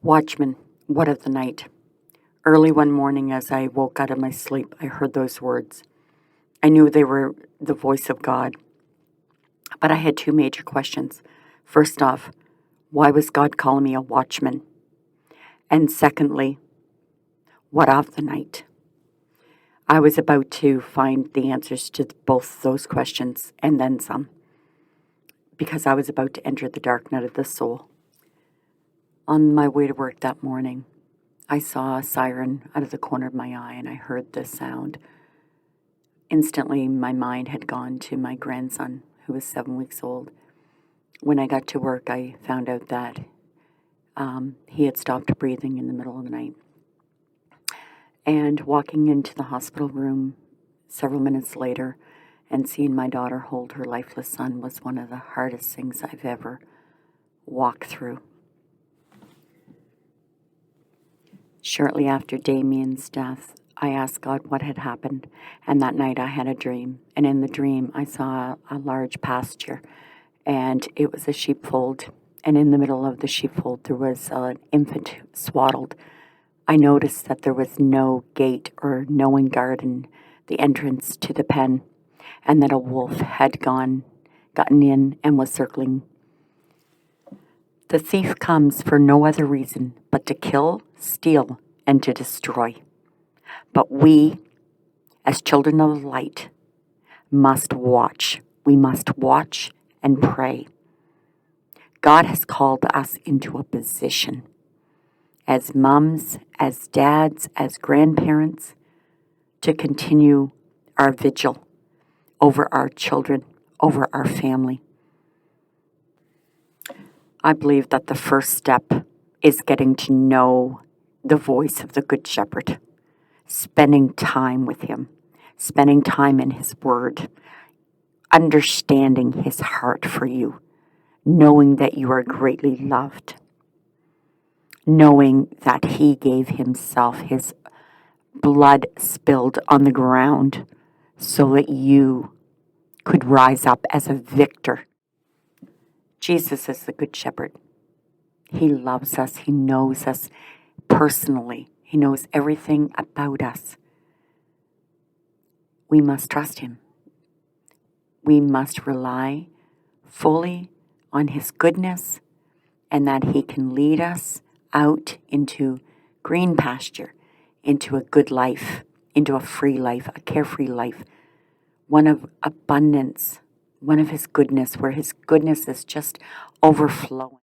Watchman, what of the night? Early one morning, as I woke out of my sleep, I heard those words. I knew they were the voice of God, but I had two major questions. First off, why was God calling me a watchman? And secondly, what of the night? I was about to find the answers to both those questions and then some, because I was about to enter the dark night of the soul. On my way to work that morning, I saw a siren out of the corner of my eye, and I heard the sound. Instantly, my mind had gone to my grandson, who was 7 weeks old. When I got to work, I found out that he had stopped breathing in the middle of the night. And walking into the hospital room several minutes later and seeing my daughter hold her lifeless son was one of the hardest things I've ever walked through. Shortly after Damien's death, I asked God what had happened, and that night I had a dream. And in the dream, I saw a large pasture, and it was a sheepfold. And in the middle of the sheepfold, there was an infant swaddled. I noticed that there was no gate or no one guarding the entrance to the pen, and that a wolf had gotten in and was circling. The thief comes for no other reason but to kill, steal, and to destroy. But we, as children of light, must watch. We must watch and pray. God has called us into a position as mums, as dads, as grandparents, to continue our vigil over our children, over our family. I believe that the first step is getting to know the voice of the Good Shepherd, spending time with him, spending time in his word, understanding his heart for you, knowing that you are greatly loved, knowing that he gave himself, his blood spilled on the ground so that you could rise up as a victor. Jesus is the Good Shepherd. He loves us. He knows us personally. He knows everything about us. We must trust him. We must rely fully on his goodness and that he can lead us out into green pasture, into a good life, into a free life, a carefree life, one of abundance, one of his goodness, where his goodness is just overflowing.